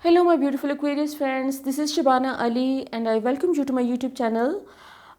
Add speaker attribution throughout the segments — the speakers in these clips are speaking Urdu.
Speaker 1: Hello, my beautiful Aquarius friends. This is Shabana Ali and I welcome you to my YouTube channel.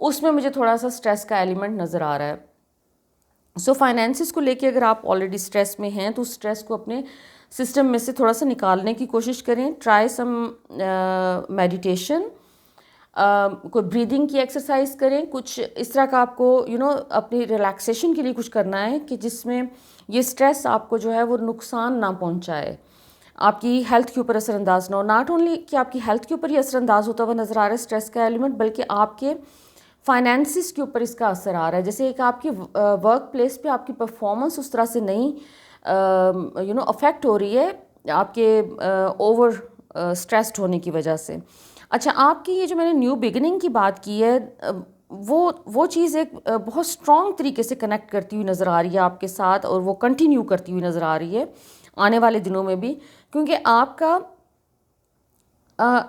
Speaker 1: اس میں مجھے تھوڑا سا اسٹریس کا ایلیمنٹ نظر آ رہا ہے. سو فائنینسز کو لے کے اگر آپ آلریڈی اسٹریس میں ہیں تو اس اسٹریس کو اپنے سسٹم میں سے تھوڑا سا نکالنے کی کوشش کریں. ٹرائی سم میڈیٹیشن, کوئی بریدنگ کی ایکسرسائز کریں, کچھ اس طرح کا آپ کو اپنی ریلیکسیشن کے لیے کچھ کرنا ہے کہ جس میں یہ اسٹریس آپ کو جو ہے وہ نقصان نہ پہنچائے, آپ کی ہیلتھ کے اوپر اثر انداز نہ ہو. ناٹ اونلی کہ آپ کی ہیلتھ کے اوپر ہی اثر انداز ہوتا ہوا نظر آ رہا ہے اسٹریس کا ایلیمنٹ, بلکہ آپ کے فائنینسز کے اوپر اس کا اثر آ رہا ہے. جیسے کہ آپ کی ورک پلیس پہ آپ کی پرفارمنس اس طرح سے نہیں افیکٹ ہو رہی ہے آپ کے اوور اسٹریسڈ ہونے کی وجہ سے. اچھا, آپ کی یہ جو میں نے نیو بگننگ کی بات کی ہے وہ چیز ایک بہت اسٹرانگ طریقے سے کنیکٹ کرتی ہوئی نظر آ رہی ہے آپ کے ساتھ, اور وہ کنٹینیو کرتی ہوئی نظر آ رہی ہے آنے والے دنوں میں بھی, کیونکہ آپ کا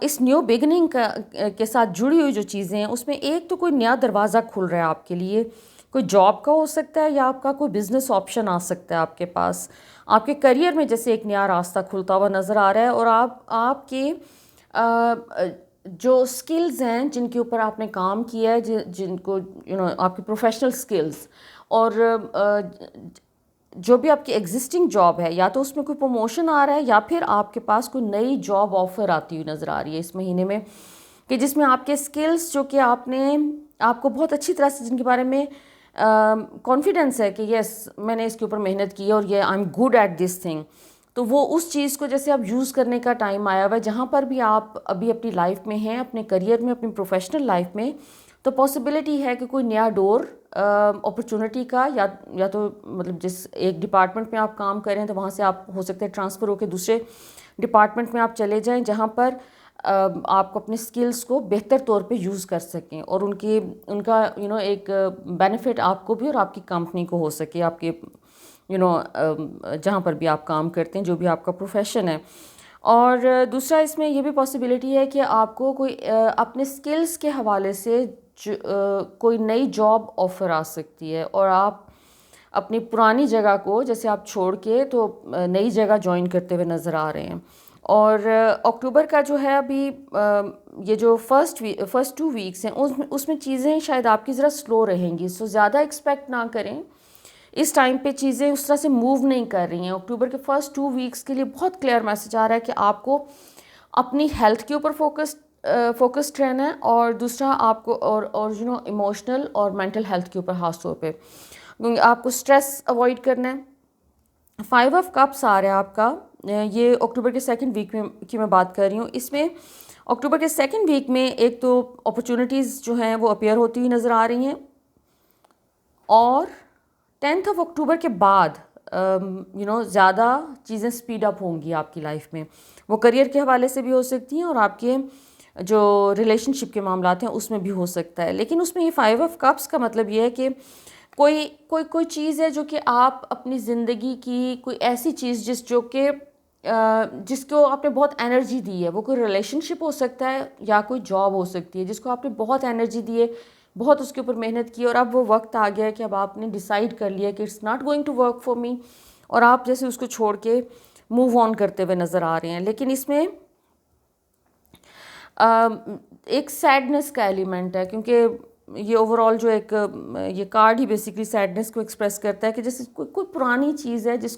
Speaker 1: اس نیو بگننگ کے ساتھ جڑی ہوئی جو چیزیں ہیں اس میں ایک تو کوئی نیا دروازہ کھل رہا ہے آپ کے لیے, کوئی جاب کا ہو سکتا ہے یا آپ کا کوئی بزنس آپشن آ سکتا ہے آپ کے پاس. آپ کے کریئر میں جیسے ایک نیا راستہ کھلتا ہوا نظر آ رہا ہے, اور آپ کے جو سکلز ہیں جن کے اوپر آپ نے کام کیا ہے, جن کو آپ کی پروفیشنل سکلز, اور جو بھی آپ کی ایگزسٹنگ جاب ہے, یا تو اس میں کوئی پروموشن آ رہا ہے یا پھر آپ کے پاس کوئی نئی جاب آفر آتی ہوئی نظر آ رہی ہے اس مہینے میں, کہ جس میں آپ کے سکلز جو کہ آپ کو بہت اچھی طرح سے جن کے بارے میں کانفیڈنس ہے کہ یس میں نے اس کے اوپر محنت کی ہے اور یہ I am good at this thing, تو وہ اس چیز کو جیسے اب یوز کرنے کا ٹائم آیا ہوا ہے. جہاں پر بھی آپ ابھی اپنی لائف میں ہیں, اپنے کریئر میں, اپنی پروفیشنل لائف میں, تو پاسبلٹی ہے کہ کوئی نیا ڈور اپرچونٹی کا یا تو مطلب جس ایک ڈپارٹمنٹ میں آپ کام کر رہے ہیں تو وہاں سے آپ ہو سکتا ہے ٹرانسفر ہو کے دوسرے ڈپارٹمنٹ میں آپ چلے جائیں, جہاں پر آپ کو اپنے سکلز کو بہتر طور پہ یوز کر سکیں, اور ان کا ایک بینیفٹ آپ کو بھی اور آپ کی کمپنی کو ہو سکے, آپ کے جہاں پر بھی آپ کام کرتے ہیں, جو بھی آپ کا پروفیشن ہے. اور دوسرا اس میں یہ بھی پاسبلٹی ہے کہ آپ کو کوئی اپنے سکلز کے حوالے سے کوئی نئی جاب آفر آ سکتی ہے, اور آپ اپنی پرانی جگہ کو جیسے آپ چھوڑ کے تو نئی جگہ جوائن کرتے ہوئے نظر آ رہے ہیں. اور اکتوبر کا جو ہے ابھی یہ جو فرسٹ 2 ویکس ہیں اس میں چیزیں شاید آپ کی ذرا سلو رہیں گی, سو زیادہ ایکسپیکٹ نہ کریں. اس ٹائم پہ چیزیں اس طرح سے موو نہیں کر رہی ہیں. اکتوبر کے فرسٹ 2 ویکس کے لیے بہت کلیئر میسج آ رہا ہے کہ آپ کو اپنی ہیلتھ کے اوپر فوکسڈ رہنا ہے, اور دوسرا آپ کو اور ایموشنل اور مینٹل ہیلتھ کے اوپر خاص طور پہ, کیونکہ آپ کو اسٹریس اوائڈ کرنا ہے. 5 آف کپس آ رہا ہے آپ کا, یہ اکتوبر کے 2nd ویک میں کی میں بات کر رہی ہوں. اس میں اکتوبر کے 2nd ویک میں ایک تو اپرچونیٹیز جو ہیں وہ اپیئر ہوتی ہوئی نظر آ رہی ہیں, اور 10th آف اکتوبر کے بعد زیادہ چیزیں سپیڈ اپ ہوں گی آپ کی لائف میں. وہ کریئر کے حوالے سے بھی ہو سکتی ہیں, اور آپ کے جو ریلیشن شپ کے معاملات ہیں اس میں بھی ہو سکتا ہے. لیکن اس میں یہ 5 آف کپس کا مطلب یہ ہے کہ کوئی چیز ہے جو کہ آپ اپنی زندگی کی کوئی ایسی چیز جس کو آپ نے بہت انرجی دی ہے, وہ کوئی ریلیشن شپ ہو سکتا ہے یا کوئی جاب ہو سکتی ہے جس کو آپ نے بہت انرجی دی ہے, بہت اس کے اوپر محنت کی, اور اب وہ وقت آ گیا ہے کہ اب آپ نے ڈیسائیڈ کر لیا کہ it's not going to work for me, اور آپ جیسے اس کو چھوڑ کے موو آن کرتے ہوئے نظر آ رہے ہیں. لیکن اس میں ایک سیڈنس کا ایلیمنٹ ہے, کیونکہ یہ اوور آل جو ایک یہ کارڈ ہی بیسکلی سیڈنس کو ایکسپریس کرتا ہے کہ جیسے کوئی پرانی چیز ہے جس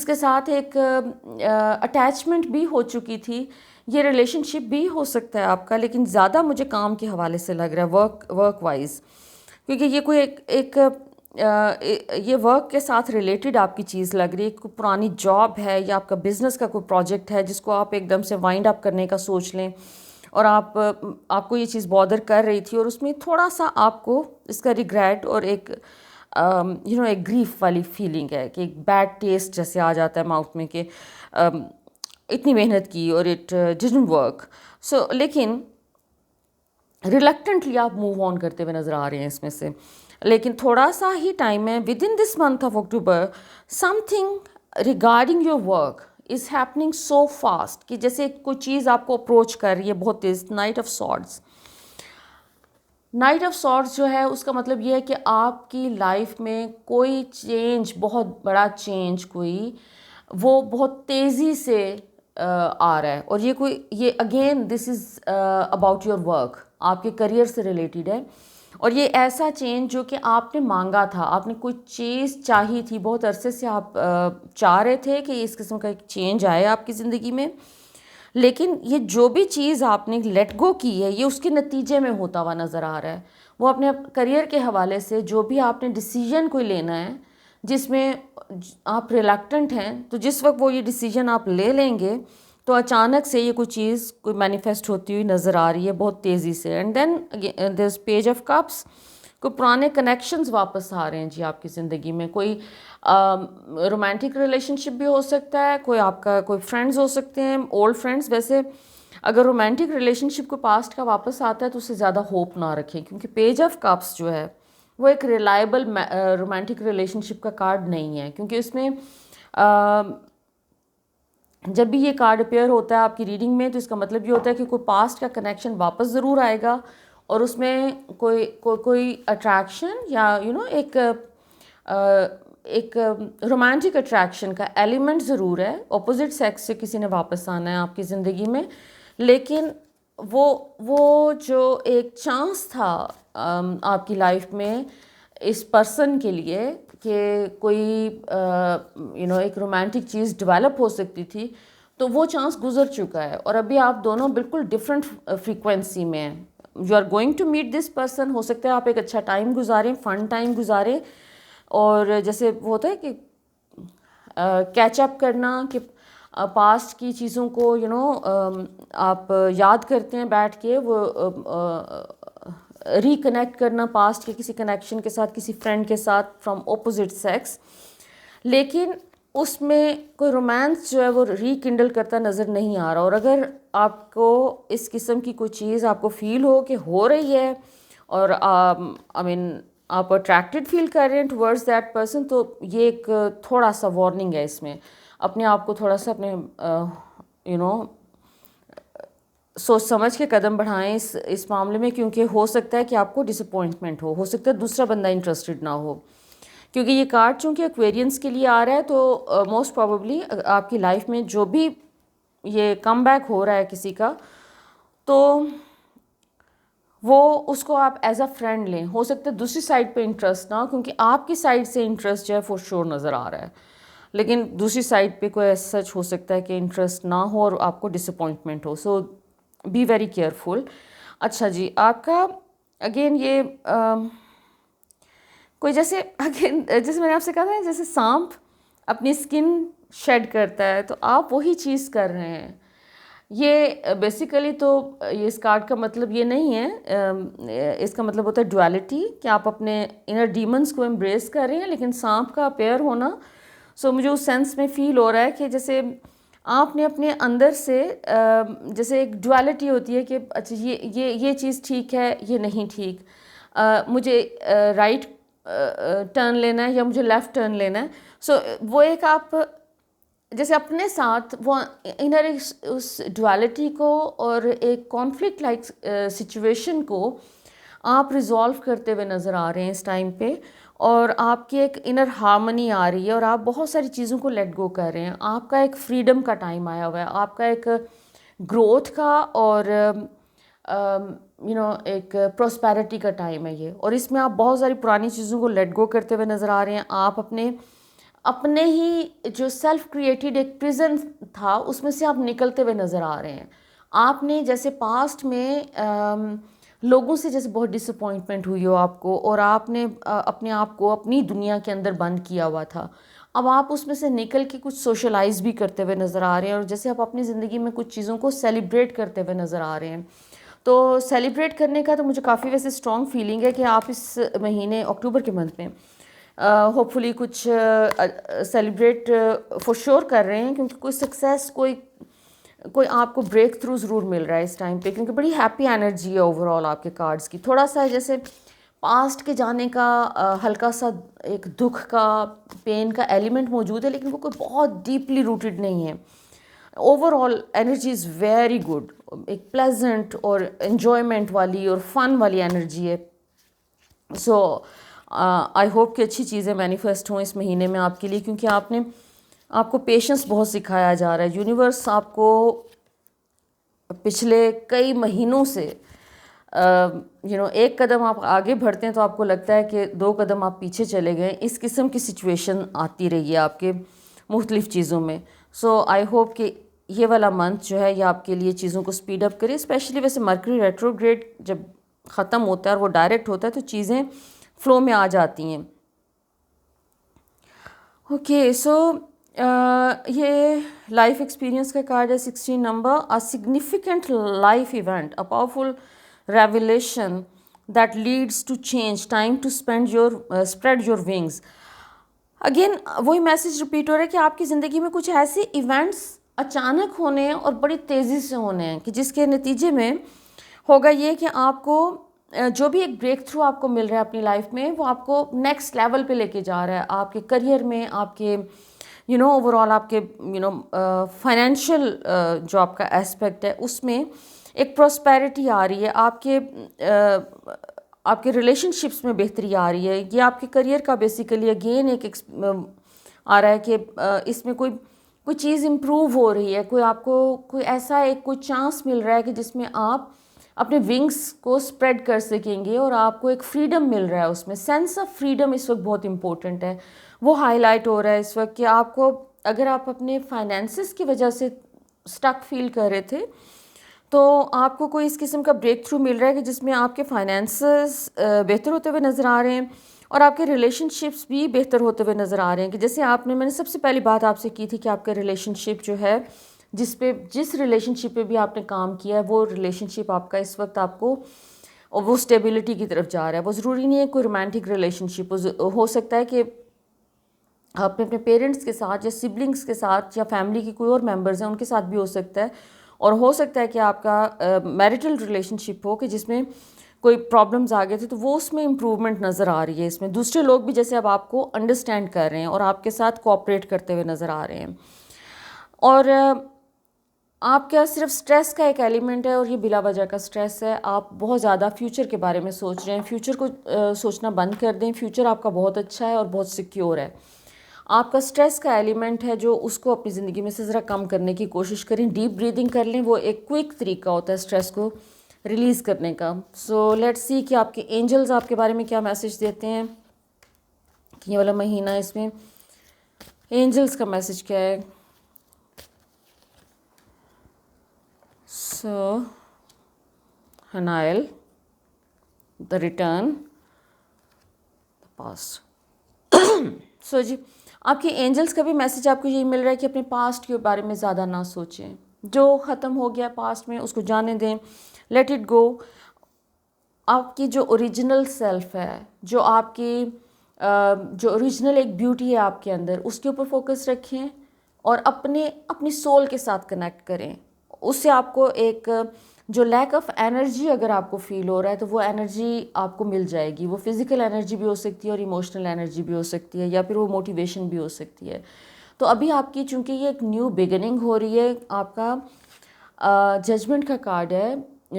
Speaker 1: کے ساتھ ایک اٹیچمنٹ بھی ہو چکی تھی. یہ ریلیشن شپ بھی ہو سکتا ہے آپ کا, لیکن زیادہ مجھے کام کے حوالے سے لگ رہا ہے ورک وائز, کیونکہ یہ کوئی ایک یہ ورک کے ساتھ ریلیٹڈ آپ کی چیز لگ رہی ہے. کوئی پرانی جاب ہے یا آپ کا بزنس کا کوئی پروجیکٹ ہے جس کو آپ ایک دم سے وائنڈ اپ کرنے کا سوچ لیں, اور آپ کو یہ چیز بادر کر رہی تھی, اور اس میں تھوڑا سا آپ کو اس کا ریگریٹ اور ایک ایک گریف والی فیلنگ ہے کہ ایک بیڈ ٹیسٹ جیسے آ جاتا ہے ماؤتھ میں کہ اتنی محنت کی اور اٹ ڈزنٹ ورک. سو لیکن ریلکٹنٹلی آپ موو آن کرتے ہوئے نظر آ رہے ہیں اس میں سے. لیکن تھوڑا سا ہی ٹائم ہے, with in this month of October some thing regarding your work is happening so fast کہ جیسے کوئی چیز آپ کو اپروچ کر رہی ہے بہت تیز. نائٹ آف سارٹس جو ہے اس کا مطلب یہ ہے کہ آپ کی لائف میں کوئی چینج, بہت بڑا چینج وہ بہت تیزی سے آ رہا ہے, اور یہ again this is about your work, آپ کے کریئر سے ریلیٹڈ ہے. اور یہ ایسا چینج جو کہ آپ نے مانگا تھا، آپ نے کوئی چیز چاہی تھی، بہت عرصے سے آپ چاہ رہے تھے کہ اس قسم کا ایک چینج آئے آپ کی زندگی میں، لیکن یہ جو بھی چیز آپ نے لیٹ گو کی ہے یہ اس کے نتیجے میں ہوتا ہوا نظر آ رہا ہے. وہ اپنے کریئر کے حوالے سے جو بھی آپ نے ڈیسیجن کوئی لینا ہے جس میں آپ ریلیکٹنٹ ہیں، تو جس وقت وہ یہ ڈیسیجن آپ لے لیں گے تو اچانک سے یہ کوئی چیز کوئی مینیفیسٹ ہوتی ہوئی نظر آ رہی ہے بہت تیزی سے. And then this page of cups, کوئی پرانے کنیکشنز واپس آ رہے ہیں جی آپ کی زندگی میں. کوئی رومانٹک ریلیشن شپ بھی ہو سکتا ہے، کوئی آپ کا کوئی فرینڈز ہو سکتے ہیں، اولڈ فرینڈز. ویسے اگر رومانٹک ریلیشن شپ کو پاسٹ کا واپس آتا ہے تو اسے زیادہ ہوپ نہ رکھیں، کیونکہ پیج آف کپس جو ہے وہ ایک ریلائبل رومانٹک ریلیشن شپ کا کارڈ نہیں ہے، کیونکہ اس میں جب بھی یہ کارڈ اپیئر ہوتا ہے آپ کی ریڈنگ میں تو اس کا مطلب یہ ہوتا ہے کہ کوئی پاسٹ کا کنیکشن واپس ضرور آئے گا، اور اس میں کوئی اٹریکشن یا ایک رومانٹک اٹریکشن کا ایلیمنٹ ضرور ہے. اپوزٹ سیکس سے کسی نے واپس آنا ہے آپ کی زندگی میں، لیکن وہ جو ایک چانس تھا آپ کی لائف میں اس پرسن کے لیے کہ کوئی ایک رومانٹک چیز ڈیولپ ہو سکتی تھی، تو وہ چانس گزر چکا ہے اور ابھی آپ دونوں بالکل ڈفرینٹ فریکوینسی میں ہیں. You are going to meet this person. ہو سکتا ہے آپ ایک اچھا ٹائم گزاریں، فن ٹائم گزاریں، اور جیسے وہ ہوتا ہے کہ کیچ اپ کرنا، کہ پاسٹ کی چیزوں کو آپ یاد کرتے ہیں بیٹھ کے، وہ ریکنیکٹ کرنا پاسٹ کے کسی کنیکشن کے ساتھ، کسی فرینڈ کے ساتھ فرام اپوزٹ سیکس. لیکن اس میں کوئی رومانس جو ہے وہ ریکنڈل کرتا نظر نہیں آ رہا. اور اگر آپ کو اس قسم کی کوئی چیز آپ کو فیل ہو کہ ہو رہی ہے اور آپ اٹریکٹڈ فیل کر رہے ہیں ٹورڈز دیٹ پرسن، تو یہ ایک تھوڑا سا وارننگ ہے. اس میں اپنے آپ کو تھوڑا سا اپنے سوچ سمجھ کے قدم بڑھائیں اس معاملے میں، کیونکہ ہو سکتا ہے کہ آپ کو ڈس اپوائنٹمنٹ ہو سکتا ہے دوسرا بندہ انٹرسٹڈ نہ ہو. کیونکہ یہ کارڈ چونکہ ایکویرینس کے لیے آ رہا ہے، تو موسٹ پروبیبلی آپ کی لائف میں جو بھی یہ کم بیک ہو رہا ہے کسی کا، تو وہ اس کو آپ ایز اے فرینڈ لیں. ہو سکتا ہے دوسری سائڈ پہ انٹرسٹ نہ ہو، کیونکہ آپ کی سائڈ سے انٹرسٹ جو ہے فور شور نظر آ رہا ہے، لیکن دوسری سائڈ پہ کوئی سچ ہو سکتا ہے کہ انٹرسٹ نہ ہو اور آپ کو ڈس اپوائنٹمنٹ ہو. So be very careful. اچھا جی، آپ کا اگین یہ کوئی جیسے جیسے میں نے آپ سے کہا تھا جیسے سانپ اپنی اسکن شیڈ کرتا ہے، تو آپ وہی چیز کر رہے ہیں. یہ بیسیکلی تو اس کارڈ کا مطلب یہ نہیں ہے، اس کا مطلب ہوتا ہے ڈویلٹی، کہ آپ اپنے انر ڈیمنس کو امبریس کر رہے ہیں. لیکن سانپ کا اپیئر ہونا، سو مجھے اس سینس میں فیل ہو رہا ہے کہ جیسے آپ نے اپنے اندر سے جیسے ایک ڈویلٹی ہوتی ہے کہ اچھا یہ چیز ٹھیک ہے، یہ نہیں ٹھیک، مجھے رائٹ ٹرن لینا ہے یا مجھے لیفٹ ٹرن لینا ہے. سو وہ ایک آپ جیسے اپنے ساتھ وہ انر اس ڈویلٹی کو اور ایک کانفلکٹ لائک سچویشن کو آپ ریزالو کرتے ہوئے نظر آ رہے ہیں اس ٹائم پہ، اور آپ کی ایک انر ہارمنی آ رہی ہے اور آپ بہت ساری چیزوں کو لیٹ گو کر رہے ہیں. آپ کا ایک فریڈم کا ٹائم آیا ہوا ہے، آپ کا ایک گروتھ کا اور ایک پراسپیرٹی کا ٹائم ہے یہ. اور اس میں آپ بہت ساری پرانی چیزوں کو لیٹ گو کرتے ہوئے نظر آ رہے ہیں. آپ اپنے ہی جو سیلف کریٹڈ ایک پرزن تھا اس میں سے آپ نکلتے ہوئے نظر آ رہے ہیں. آپ نے جیسے پاسٹ میں لوگوں سے جیسے بہت ڈس اپوائنٹمنٹ ہوئی ہو آپ کو، اور آپ نے اپنے آپ کو اپنی دنیا کے اندر بند کیا ہوا تھا، اب آپ اس میں سے نکل کے کچھ سوشلائز بھی کرتے ہوئے نظر آ رہے ہیں، اور جیسے آپ اپنی زندگی میں کچھ چیزوں کو سیلیبریٹ کرتے ہوئے نظر آ رہے ہیں. تو سیلیبریٹ کرنے کا تو مجھے کافی ویسے اسٹرانگ فیلنگ ہے کہ آپ اس مہینے اکتوبر کے منتھ میں ہوپ فلی کچھ سیلیبریٹ فور شور کر رہے ہیں، کیونکہ کوئی سکسیس کوئی آپ کو بریک تھرو ضرور مل رہا ہے اس ٹائم پہ، کیونکہ بڑی ہیپی انرجی ہے اوور آل آپ کے کارڈز کی. تھوڑا سا جیسے پاسٹ کے جانے کا ہلکا سا ایک دکھ کا پین کا ایلیمنٹ موجود ہے، لیکن وہ کوئی بہت ڈیپلی روٹڈ نہیں ہے. Over all energy is very good, ایک پلیزنٹ اور انجوائمنٹ والی اور فن والی انرجی ہے. سو آئی ہوپ کہ اچھی چیزیں مینیفیسٹ ہوں اس مہینے میں آپ کے لیے، کیونکہ آپ کو پیشنس بہت سکھایا جا رہا ہے. یونیورس آپ کو پچھلے کئی مہینوں سے ایک قدم آپ آگے بڑھتے ہیں تو آپ کو لگتا ہے کہ 2 قدم آپ پیچھے چلے گئے. اس قسم کی سچویشن آتی رہی ہے آپ کے مختلف چیزوں میں. سو آئی ہوپ کہ یہ والا منتھ جو ہے یہ آپ کے لیے چیزوں کو اسپیڈ اپ کرے. اسپیشلی ویسے مرکری ریٹروگریڈ جب ختم ہوتا ہے اور وہ ڈائریکٹ ہوتا ہے تو چیزیں فلو میں آ جاتی ہیں. اوکے سو یہ لائف ایکسپیرینس کا کارڈ ہے 16 number. A significant life event, a powerful revelation that leads to change, time to spread your wings. Again وہی میسیج ریپیٹ ہو رہا ہے کہ آپ کی زندگی میں کچھ ایسے ایونٹس اچانک ہونے ہیں اور بڑی تیزی سے ہونے ہیں کہ جس کے نتیجے میں ہوگا یہ کہ آپ کو جو بھی ایک بریک تھرو آپ کو مل رہا ہے اپنی لائف میں وہ آپ کو نیکسٹ لیول پہ لے کے جا رہا ہے. آپ کے کریئر میں, آپ کے اوور آل آپ کے فائنینشیل جو آپ کا اسپیکٹ ہے اس میں ایک پراسپیرٹی آ رہی ہے. آپ کے ریلیشن شپس میں بہتری آ رہی ہے. یہ آپ کے کریئر کا بیسیکلی اگین ایک آ رہا ہے کہ اس میں کوئی چیز امپروو ہو رہی ہے. آپ کو کوئی ایسا کوئی چانس مل رہا ہے کہ جس میں آپ اپنے ونگس کو اسپریڈ کر سکیں گے اور آپ کو ایک فریڈم مل رہا ہے. اس میں سینس آف فریڈم اس وقت بہت امپورٹنٹ ہے. وہ ہائی لائٹ ہو رہا ہے اس وقت کہ آپ کو اگر آپ اپنے فائنینسز کی وجہ سے اسٹک فیل کر رہے تھے تو آپ کو کوئی اس قسم کا بریک تھرو مل رہا ہے کہ جس میں آپ کے فائنینسز بہتر ہوتے ہوئے نظر آ رہے ہیں اور آپ کے ریلیشن شپس بھی بہتر ہوتے ہوئے نظر آ رہے ہیں. کہ جیسے میں نے سب سے پہلی بات آپ سے کی تھی کہ آپ کا ریلیشن شپ جو ہے جس ریلیشن شپ پہ بھی آپ نے کام کیا ہے وہ ریلیشن شپ آپ کا اس وقت آپ کو وہ اسٹیبلٹی کی طرف جا رہا ہے. وہ ضروری نہیں ہے کوئی رومانٹک ریلیشن شپ ہو سکتا ہے کہ آپ نے اپنے پیرنٹس کے ساتھ یا سبلنگس کے ساتھ یا فیملی کی کوئی اور ممبرز ہیں ان کے ساتھ بھی ہو سکتا ہے. اور ہو سکتا ہے کہ آپ کا میرٹل ریلیشن شپ ہو کہ جس میں کوئی پرابلمز آ گئے تھے تو وہ اس میں امپروومنٹ نظر آ رہی ہے. اس میں دوسرے لوگ بھی جیسے اب آپ کو انڈرسٹینڈ کر رہے ہیں اور آپ کے ساتھ کوآپریٹ کرتے ہوئے نظر آ رہے ہیں. اور آپ کا صرف سٹریس کا ایک ایلیمنٹ ہے اور یہ بلا وجہ کا سٹریس ہے. آپ بہت زیادہ فیوچر کے بارے میں سوچ رہے ہیں. فیوچر کو سوچنا بند کر دیں. فیوچر آپ کا بہت اچھا ہے اور بہت سیکیور ہے. آپ کا سٹریس کا ایلیمنٹ ہے جو اس کو اپنی زندگی میں سے ذرا کم کرنے کی کوشش کریں. ڈیپ بریدنگ کر لیں. وہ ایک کوئک طریقہ ہوتا ہے سٹریس کو ریلیز کرنے کا. سو لیٹس سی کہ آپ کے اینجلز آپ کے بارے میں کیا میسج دیتے ہیں کہ یہ والا مہینہ اس میں اینجلز کا میسج کیا ہے. سو ہنائل, دا ریٹرن, دا پاسٹ. سو جی آپ کے اینجلز کا بھی میسج آپ کو یہی مل رہا ہے کہ اپنے پاسٹ کے بارے میں زیادہ نہ سوچیں. جو ختم ہو گیا پاسٹ میں اس کو جانے دیں. Late it go. آپ کی جو اوریجنل سیلف ہے, جو آپ کی جو اوریجنل ایک بیوٹی ہے آپ کے اندر, اس کے اوپر فوکس رکھیں اور اپنی سول کے ساتھ کنیکٹ کریں. اس سے آپ کو ایک جو لیک آف انرجی اگر آپ کو فیل ہو رہا ہے تو وہ انرجی آپ کو مل جائے گی. وہ فزیکل انرجی بھی ہو سکتی ہے اور ایموشنل انرجی بھی ہو سکتی ہے یا پھر وہ موٹیویشن بھی ہو سکتی ہے. تو ابھی آپ کی چونکہ یہ ایک نیو بگننگ ہو رہی ہے. آپ کا ججمنٹ کا کارڈ ہے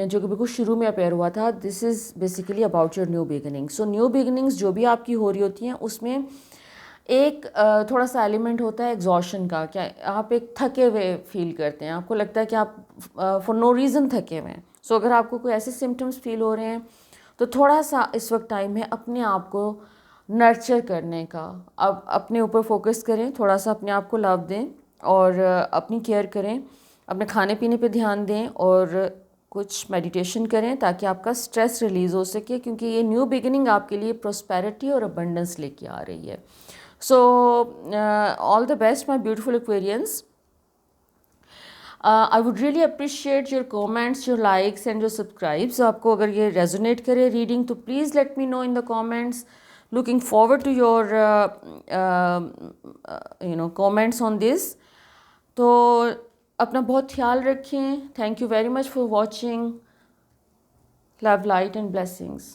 Speaker 1: جو کہ بالکل شروع میں اپیئر ہوا تھا. This is basically about your new beginning. So new beginnings جو بھی آپ کی ہو رہی ہوتی ہیں اس میں ایک تھوڑا سا ایلیمنٹ ہوتا ہے ایگزاشن کا. کیا آپ ایک تھکے ہوئے فیل کرتے ہیں. آپ کو لگتا ہے کہ آپ فار نو ریزن تھکے ہوئے ہیں. سو اگر آپ کو کوئی ایسے سمٹمس فیل ہو رہے ہیں تو تھوڑا سا اس وقت ٹائم ہے اپنے آپ کو نرچر کرنے کا. اب اپنے اوپر فوکس کریں, تھوڑا سا اپنے آپ کو لو دیں اور اپنی کیئر کریں. اپنے کھانے پینے پہ دھیان دیں اور کچھ میڈیٹیشن کریں تاکہ آپ کا سٹریس ریلیز ہو سکے, کیونکہ یہ نیو بگننگ آپ کے لیے پراسپیرٹی اور ابنڈنس لے کے آ رہی ہے. So all the best my beautiful Aquarians. I would really appreciate your comments, your likes and your subscribes. آپ کو اگر یہ ریزونیٹ کرے ریڈنگ تو please let me know in the comments. Looking forward to your comments on this. تو اپنا بہت خیال رکھیں. Thank you very much for watching. Love, light and blessings.